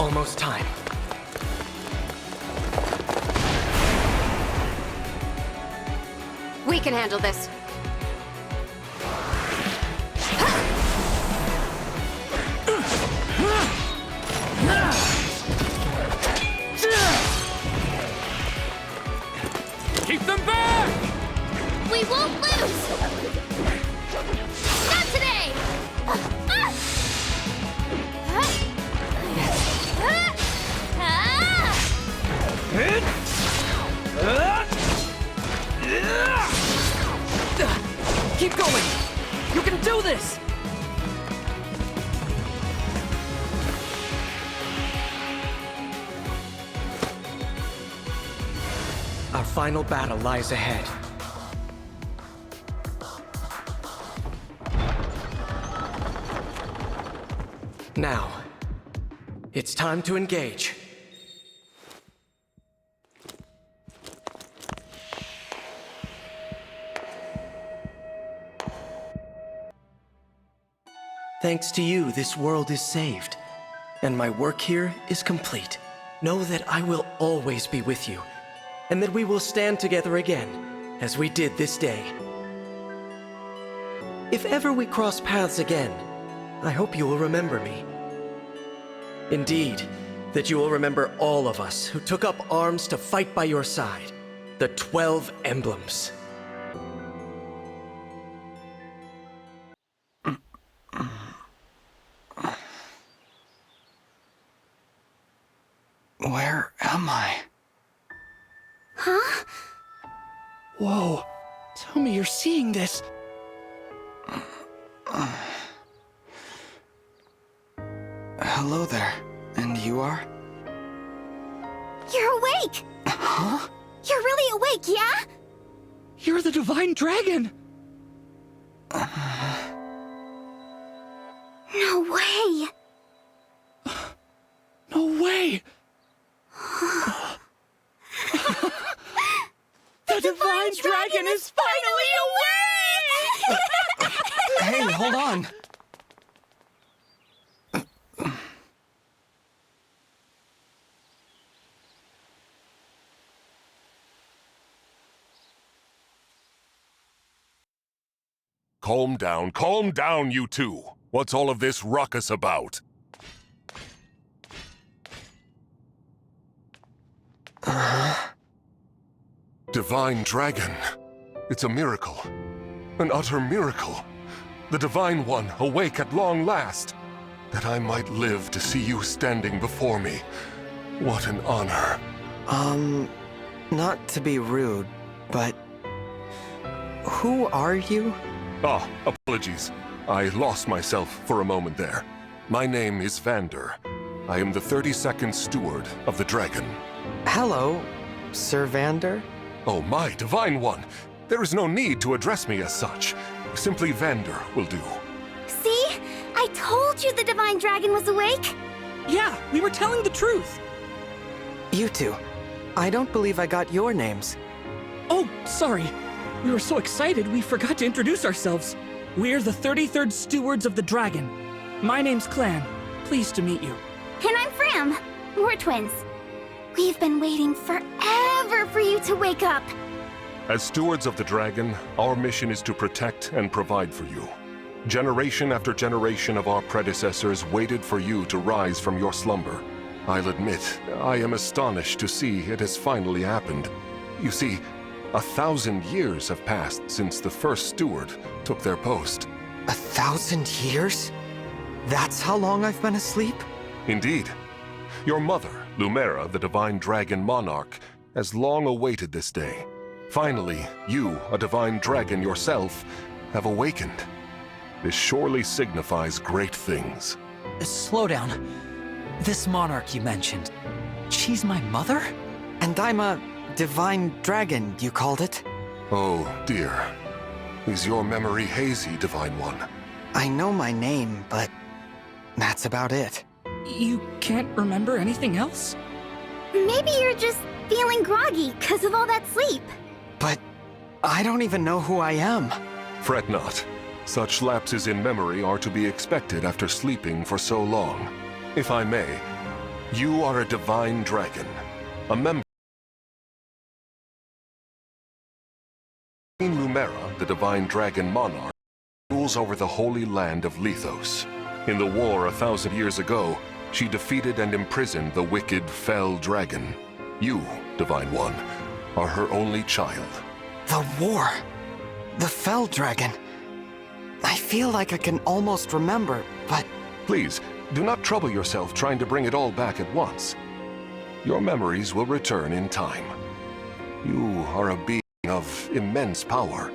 almost time. We can handle this. Keep them back! We won't lose! Not today! Keep going! You can do this! Our final battle lies ahead. Now, it's time to engage. Thanks to you, this world is saved, and my work here is complete. Know that I will always be with you, and that we will stand together again, as we did this day. If ever we cross paths again, I hope you will remember me. Indeed, that you will remember all of us who took up arms to fight by your side, the 12 Emblems. Where am I? Huh? Whoa, tell me you're seeing this. Hello there, and you are? You're awake! Huh? You're really awake, yeah? You're the Divine Dragon! No way! No way! The Divine Dragon is finally awake! Hey, hold on. Calm down, you two. What's all of this ruckus about? Divine Dragon. It's a miracle. An utter miracle. The Divine One awake at long last. That I might live to see you standing before me. What an honor. Not to be rude, but... who are you? Ah, apologies. I lost myself for a moment there. My name is Vander. I am the 32nd Steward of the Dragon. Hello, Sir Vander? Oh, my Divine One! There is no need to address me as such. Simply Vander will do. See? I told you the Divine Dragon was awake! Yeah, we were telling the truth. You two. I don't believe I got your names. Oh, sorry. We were so excited we forgot to introduce ourselves. We're the 33rd Stewards of the Dragon. My name's Clan. Pleased to meet you. And I'm Fram. We're twins. We've been waiting forever for you to wake up. As Stewards of the Dragon, our mission is to protect and provide for you. Generation after generation of our predecessors waited for you to rise from your slumber. I'll admit, I am astonished to see it has finally happened. You see, 1,000 years have passed since the first steward took their post. 1,000 years? That's how long I've been asleep? Indeed. Your mother, Lumera, the Divine Dragon Monarch, has long awaited this day. Finally, you, a Divine Dragon yourself, have awakened. This surely signifies great things. Slow down. This monarch you mentioned, she's my mother? And I'm a Divine Dragon, you called it? Oh, dear. Is your memory hazy, Divine One? I know my name, but that's about it. You can't remember anything else? Maybe you're just feeling groggy because of all that sleep. But I don't even know who I am. Fret not. Such lapses in memory are to be expected after sleeping for so long. If I may, You are a divine dragon, a member. Queen Lumera, the divine dragon monarch, rules over the holy land of Lethos. In the war 1,000 years ago, she defeated and imprisoned the wicked, fell dragon. You, Divine One, are her only child. The war. The Fell Dragon. I feel like I can almost remember, but... Please, do not trouble yourself trying to bring it all back at once. Your memories will return in time. You are a being of immense power,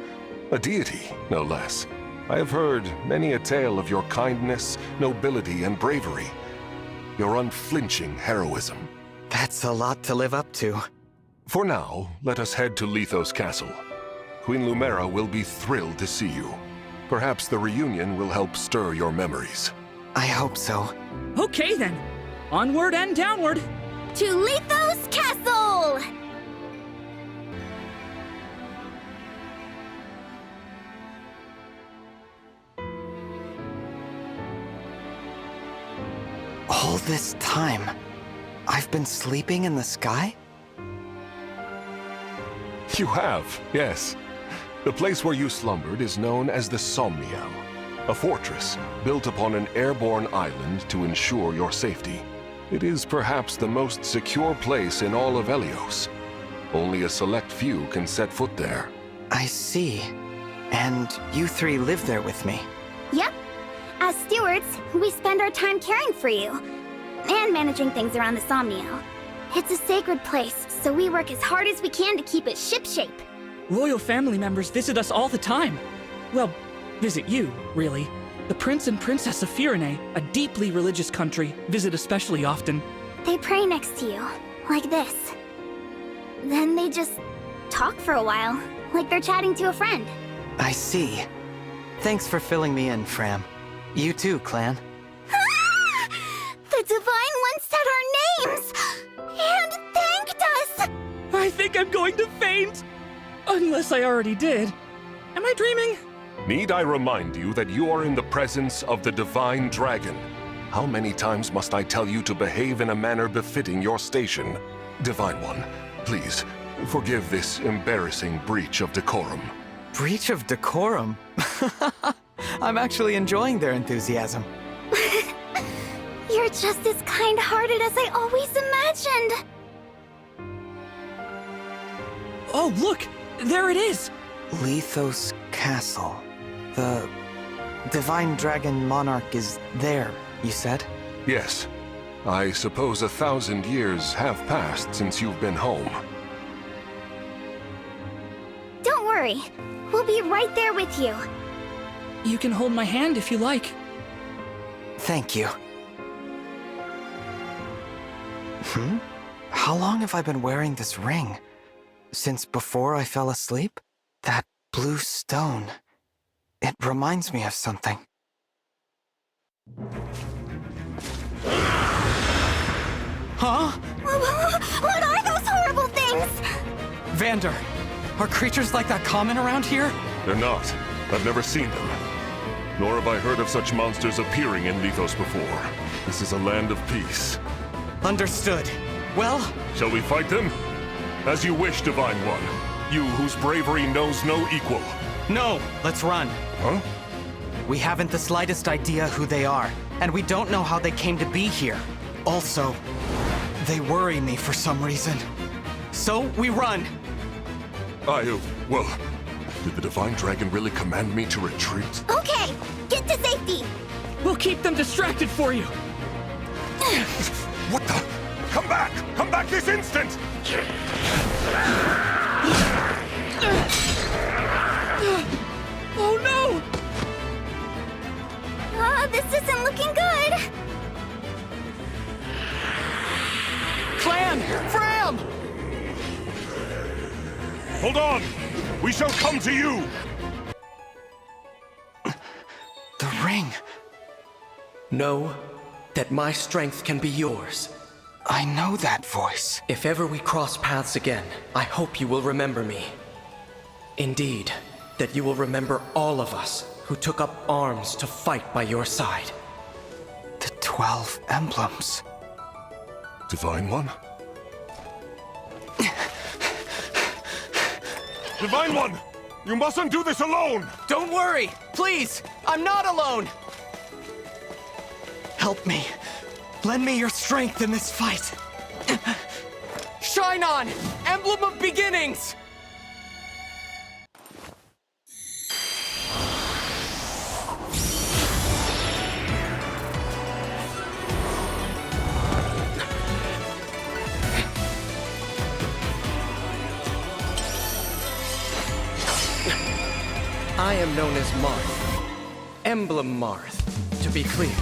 a deity, no less. I have heard many a tale of your kindness, nobility, and bravery. Your unflinching heroism. That's a lot to live up to. For now, let us head to Lethos Castle. Queen Lumera will be thrilled to see you. Perhaps the reunion will help stir your memories. I hope so. Okay then. Onward and downward. To Lethos Castle! All this time, I've been sleeping in the sky? You have, yes. The place where you slumbered is known as the Somniel, a fortress built upon an airborne island to ensure your safety. It is perhaps the most secure place in all of Helios. Only a select few can set foot there. I see. And you three live there with me? Yep. As stewards, we spend our time caring for you. And managing things around the Somniel. It's a sacred place, so we work as hard as we can to keep it shipshape. Royal family members visit us all the time. Well, visit you, really. The Prince and Princess of Firene, a deeply religious country, visit especially often. They pray next to you, like this. Then they just talk for a while, like they're chatting to a friend. I see. Thanks for filling me in, Fram. You too, Clan. The Divine One said our names! And thanked us! I think I'm going to faint! Unless I already did. Am I dreaming? Need I remind you that you are in the presence of the Divine Dragon? How many times must I tell you to behave in a manner befitting your station? Divine One, please, forgive this embarrassing breach of decorum. Breach of decorum? I'm actually enjoying their enthusiasm. You're just as kind-hearted as I always imagined. Oh, look! There it is! Lethos Castle. The Divine Dragon Monarch is there, you said? Yes. I suppose 1,000 years have passed since you've been home. Don't worry. We'll be right there with you. You can hold my hand if you like. Thank you. How long have I been wearing this ring? Since before I fell asleep? That blue stone. It reminds me of something. Huh? What are those horrible things? Vander, are creatures like that common around here? They're not. I've never seen them. Nor have I heard of such monsters appearing in Lethos before. This is a land of peace. Understood. Well, Shall we fight them? As you wish, Divine One. You whose bravery knows no equal. no, let's run. Huh? We haven't the slightest idea who they are, and we don't know how they came to be here. Also, they worry me for some reason. So, we run. Well, did the Divine Dragon really command me to retreat? Okay, get to safety. We'll keep them distracted for you! What the? Come back! Come back this instant! Oh no! This isn't looking good. Clan! Fram! Hold on! We shall come to you! The ring. Know that my strength can be yours. I know that voice. If ever we cross paths again, I hope you will remember me. Indeed, that you will remember all of us who took up arms to fight by your side. The 12 emblems. Divine One? Divine One! You mustn't do this alone! Don't worry! Please! I'm not alone! Help me. Lend me your strength in this fight. Shine on! Emblem of Beginnings! I am known as Marth. Emblem Marth, to be clear.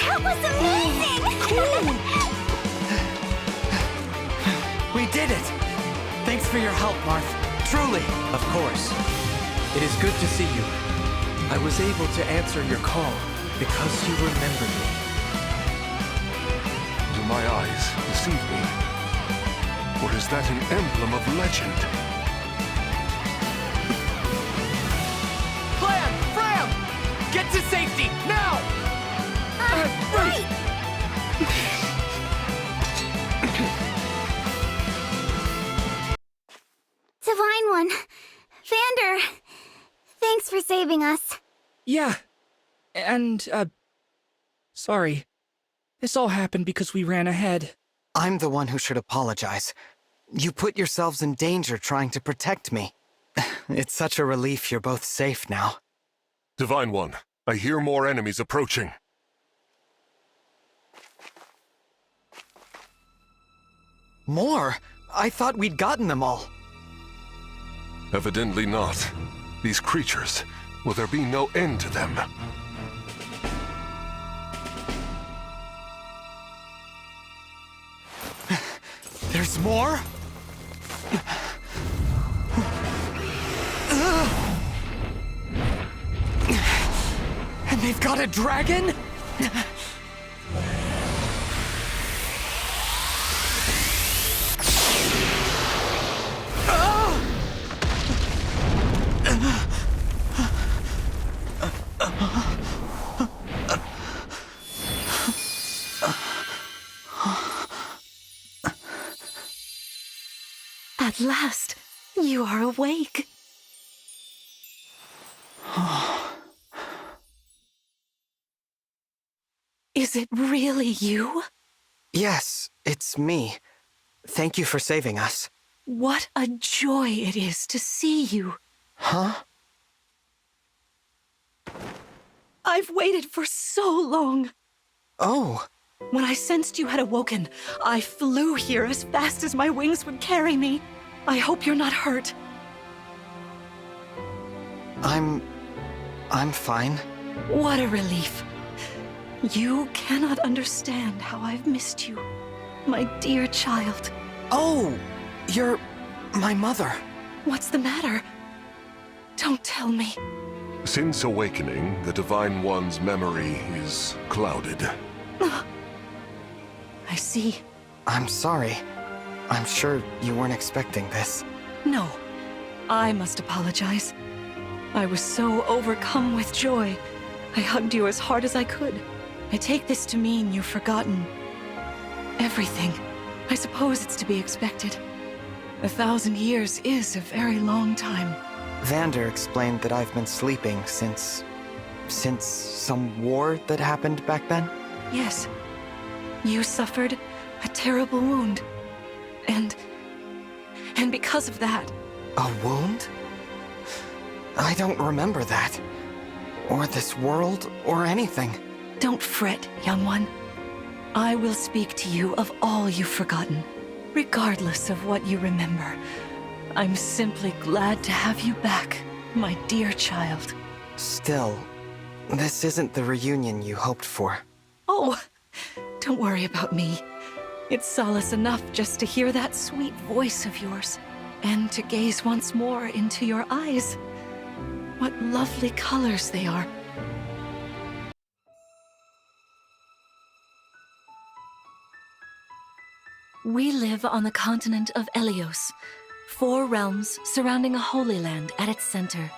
That was amazing! We did it! Thanks for your help, Marth. Truly. Of course. It is good to see you. I was able to answer your call because you remembered me. Do my eyes deceive me? Or is that an emblem of legend? Clam! Fram! Get to safety, now! Right! Divine One, Vander, thanks for saving us. Yeah. And, sorry. This all happened because we ran ahead. I'm the one who should apologize. You put yourselves in danger trying to protect me. It's such a relief you're both safe now. Divine One, I hear more enemies approaching. More? I thought we'd gotten them all. Evidently not. These creatures, will there be no end to them? There's more? And they've got a dragon? At last, you are awake. Is it really you? Yes, it's me. Thank you for saving us. What a joy it is to see you. Huh? I've waited for so long. Oh. When I sensed you had awoken, I flew here as fast as my wings would carry me. I hope you're not hurt. I'm fine. What a relief. You cannot understand how I've missed you, my dear child. Oh, you're my mother. What's the matter? Don't tell me. Since awakening, the Divine One's memory is clouded. I see. I'm sorry. I'm sure you weren't expecting this. No, I must apologize. I was so overcome with joy. I hugged you as hard as I could. I take this to mean you've forgotten everything. I suppose it's to be expected. 1,000 years is a very long time. Vander explained that I've been sleeping since some war that happened back then? Yes. You suffered a terrible wound. And because of that... A wound? I don't remember that. Or this world, or anything. Don't fret, young one. I will speak to you of all you've forgotten, regardless of what you remember. I'm simply glad to have you back, my dear child. Still, This isn't the reunion you hoped for. Oh, don't worry about me. It's solace enough just to hear that sweet voice of yours, and to gaze once more into your eyes. What lovely colors they are. We live on the continent of Elios, 4 realms surrounding a holy land at its center.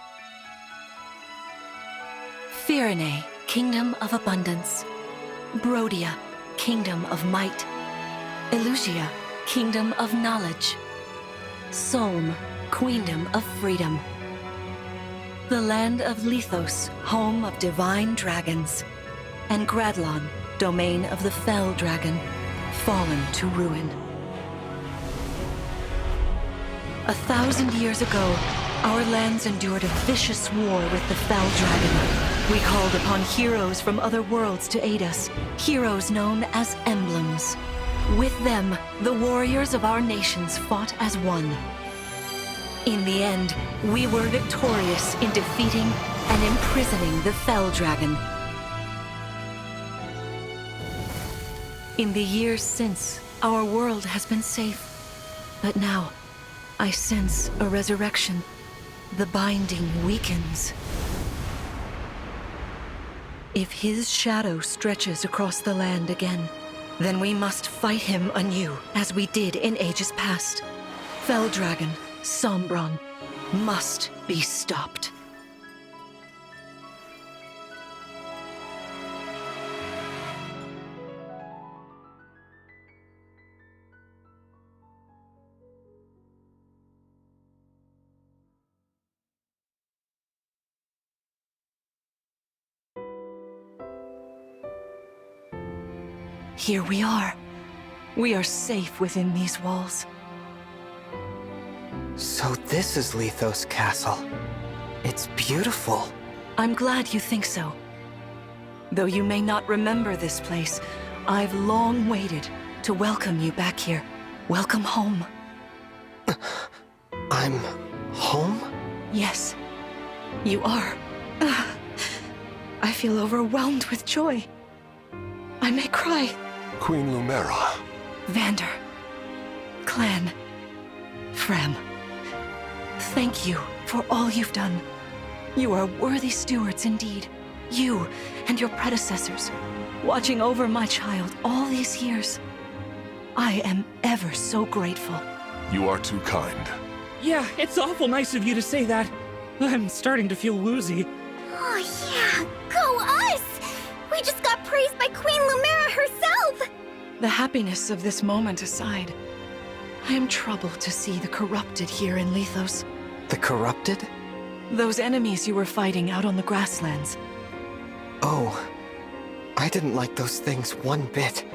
Firene, Kingdom of Abundance. Brodia, Kingdom of Might. Elusia, Kingdom of Knowledge. Solm, Queendom of Freedom. The land of Lithos, home of divine dragons. And Gradlon, domain of the fell dragon, fallen to ruin. 1,000 years ago, our lands endured a vicious war with the fell dragon. We called upon heroes from other worlds to aid us, heroes known as Emblems. With them, the warriors of our nations fought as one. In the end, we were victorious in defeating and imprisoning the fell dragon. In the years since, our world has been safe. But now, I sense a resurrection. The binding weakens. If his shadow stretches across the land again, then we must fight him anew, as we did in ages past. Fell Dragon, Sombron, must be stopped. Here we are. We are safe within these walls. So this is Lithos Castle. It's beautiful. I'm glad you think so. Though you may not remember this place, I've long waited to welcome you back here. Welcome home. I'm home? Yes, you are. I feel overwhelmed with joy. I may cry. Queen Lumera. Vander, Clan, Frem, thank you for all you've done. You are worthy stewards indeed. You and your predecessors, watching over my child all these years. I am ever so grateful. You are too kind. Yeah, it's awful nice of you to say that. I'm starting to feel woozy. Oh yeah, go us! We just got praised by Queen Lumera herself! The happiness of this moment aside, I am troubled to see the corrupted here in Lithos. The corrupted? Those enemies you were fighting out on the grasslands. Oh, I didn't like those things one bit.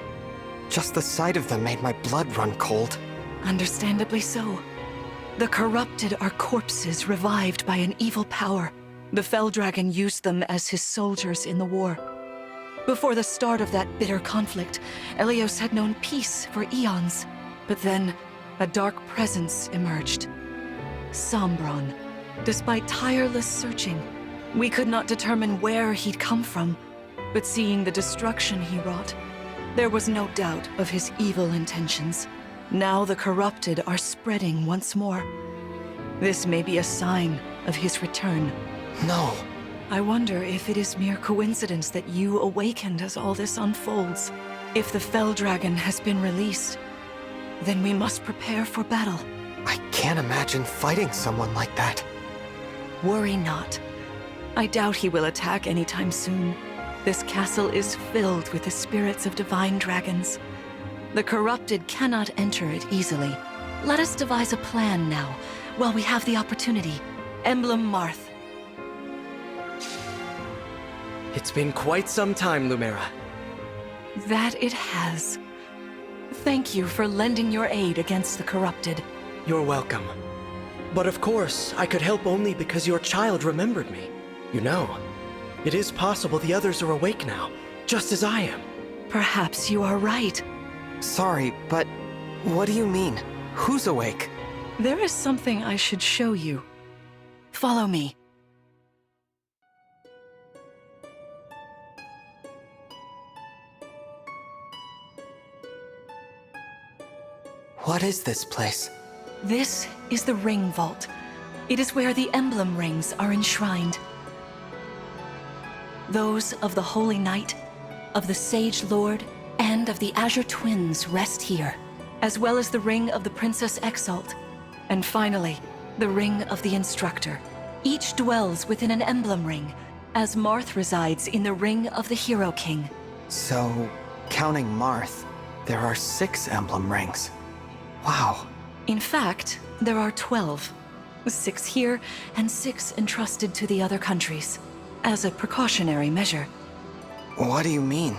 Just the sight of them made my blood run cold. Understandably so. The corrupted are corpses revived by an evil power. The Fell Dragon used them as his soldiers in the war. Before the start of that bitter conflict, Elios had known peace for eons. But then, a dark presence emerged. Sombron. Despite tireless searching, we could not determine where he'd come from. But seeing the destruction he wrought, there was no doubt of his evil intentions. Now the corrupted are spreading once more. This may be a sign of his return. No. I wonder if it is mere coincidence that you awakened as all this unfolds. If the Fell Dragon has been released, then we must prepare for battle. I can't imagine fighting someone like that. Worry not. I doubt he will attack anytime soon. This castle is filled with the spirits of divine dragons. The corrupted cannot enter it easily. Let us devise a plan now, while we have the opportunity. Emblem Marth. It's been quite some time, Lumera. That it has. Thank you for lending your aid against the corrupted. You're welcome. But of course, I could help only because your child remembered me. You know, it is possible the others are awake now, just as I am. Perhaps you are right. Sorry, but what do you mean? Who's awake? There is something I should show you. Follow me. What is this place? This is the Ring Vault. It is where the Emblem rings are enshrined. Those of the Holy Knight, of the Sage Lord, and of the Azure Twins rest here, as well as the Ring of the Princess Exalt, and finally, the Ring of the Instructor. Each dwells within an Emblem ring, as Marth resides in the Ring of the Hero King. So, counting Marth, there are 6 Emblem rings. Wow. In fact, there are 12. 6 here, and 6 entrusted to the other countries, as a precautionary measure. What do you mean?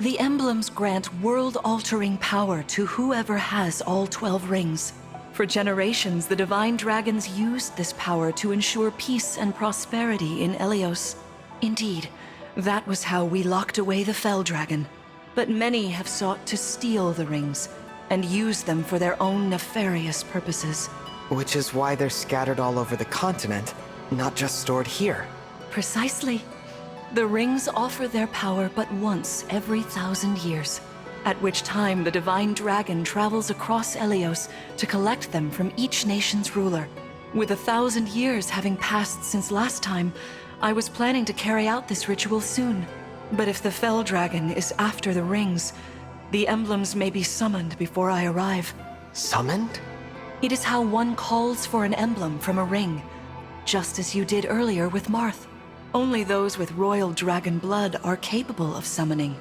The emblems grant world-altering power to whoever has all 12 rings. For generations, the Divine Dragons used this power to ensure peace and prosperity in Elios. Indeed, that was how we locked away the Fell Dragon. But many have sought to steal the rings and use them for their own nefarious purposes. Which is why they're scattered all over the continent, not just stored here. Precisely. The rings offer their power but once every 1,000 years, at which time the Divine Dragon travels across Elios to collect them from each nation's ruler. With 1,000 years having passed since last time, I was planning to carry out this ritual soon. But if the Fell Dragon is after the rings, the emblems may be summoned before I arrive. Summoned? It is how one calls for an emblem from a ring, just as you did earlier with Marth. Only those with royal dragon blood are capable of summoning.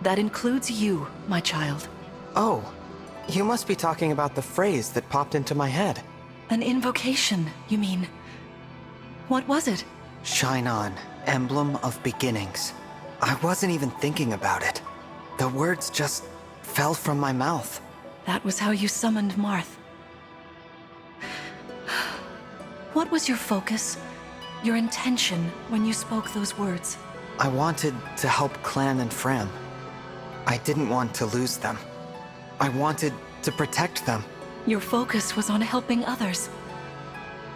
That includes you, my child. Oh, you must be talking about the phrase that popped into my head. An invocation, you mean? What was it? Shine on, Emblem of Beginnings. I wasn't even thinking about it. The words just fell from my mouth. That was how you summoned Marth. What was your focus, your intention when you spoke those words? I wanted to help Clan and Fram. I didn't want to lose them. I wanted to protect them. Your focus was on helping others.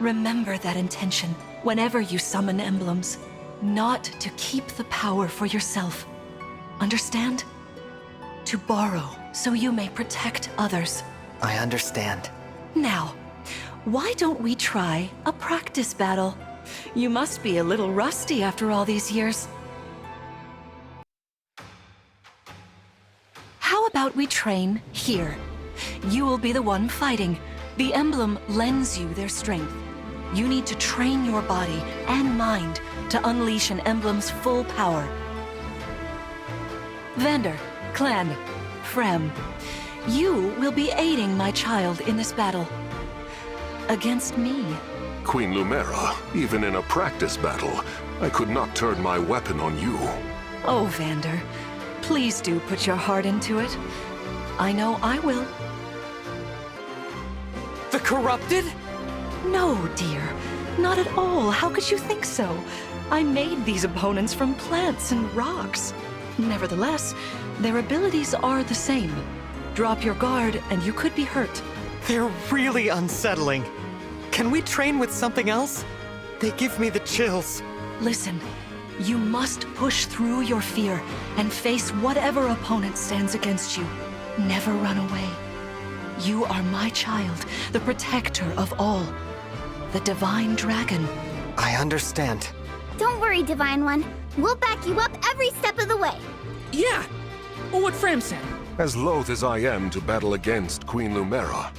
Remember that intention whenever you summon emblems. Not to keep the power for yourself. Understand? To borrow so you may protect others. I understand. Now, why don't we try a practice battle? You must be a little rusty after all these years. How about we train here? You will be the one fighting. The emblem lends you their strength. You need to train your body and mind to unleash an emblem's full power. Vander, Clan, Frem, you will be aiding my child in this battle. Against me. Queen Lumera, even in a practice battle, I could not turn my weapon on you. Oh, Vander, please do put your heart into it. I know I will. The Corrupted? No, dear. Not at all. How could you think so? I made these opponents from plants and rocks. Nevertheless, their abilities are the same. Drop your guard and you could be hurt. They're really unsettling. Can we train with something else? They give me the chills. Listen, you must push through your fear and face whatever opponent stands against you. Never run away. You are my child, the protector of all. The Divine Dragon. I understand. Don't worry, Divine One. We'll back you up every step of the way. Yeah! Well, what Fram said. As loath as I am to battle against Queen Lumera,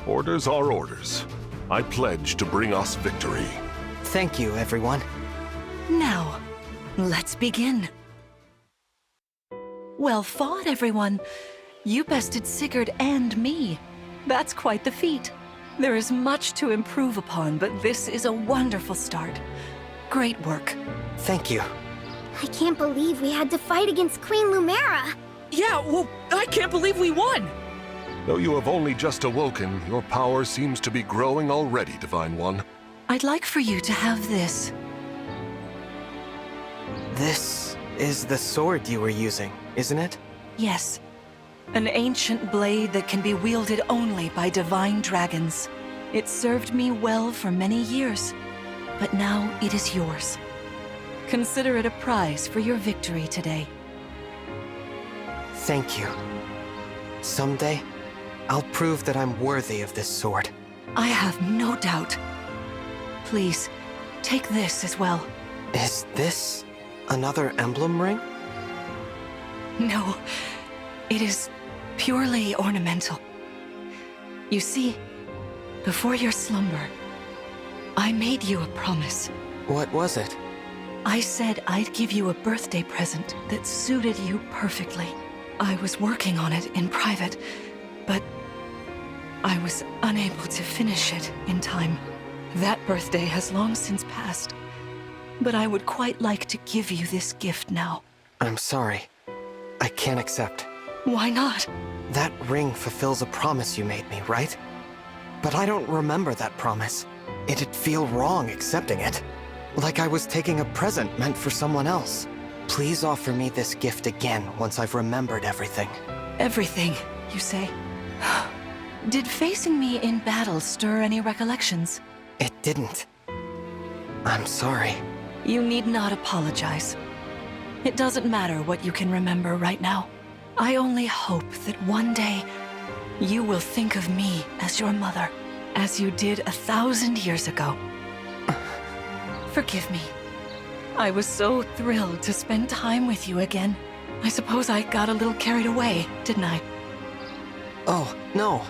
orders are orders. I pledge to bring us victory. Thank you, everyone. Now, let's begin. Well fought, everyone. You bested Sigurd and me. That's quite the feat. There is much to improve upon, but this is a wonderful start. Great work. Thank you. I can't believe we had to fight against Queen Lumera. Yeah, well, I can't believe we won! Though you have only just awoken, your power seems to be growing already, Divine One. I'd like for you to have this. This is the sword you were using, isn't it? Yes. An ancient blade that can be wielded only by divine dragons. It served me well for many years, but now it is yours. Consider it a prize for your victory today. Thank you. Someday, I'll prove that I'm worthy of this sword. I have no doubt. Please, take this as well. Is this another emblem ring? No, it is purely ornamental. You see, before your slumber, I made you a promise. What was it? I said I'd give you a birthday present that suited you perfectly. I was working on it in private, but I was unable to finish it in time. That birthday has long since passed, but I would quite like to give you this gift now. I'm sorry. I can't accept. Why not? That ring fulfills a promise you made me, right? But I don't remember that promise. It'd feel wrong accepting it. Like I was taking a present meant for someone else. Please offer me this gift again once I've remembered everything. Everything, you say? Did facing me in battle stir any recollections? It didn't. I'm sorry. You need not apologize. It doesn't matter what you can remember right now. I only hope that one day you will think of me as your mother, as you did 1,000 years ago. Forgive me. I was so thrilled to spend time with you again. I suppose I got a little carried away, didn't I? Oh, no.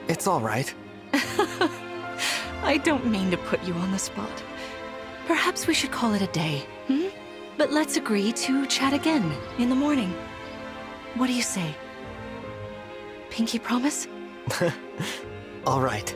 It's all right. I don't mean to put you on the spot. Perhaps we should call it a day, hmm? But let's agree to chat again in the morning. What do you say? Pinky promise? All right.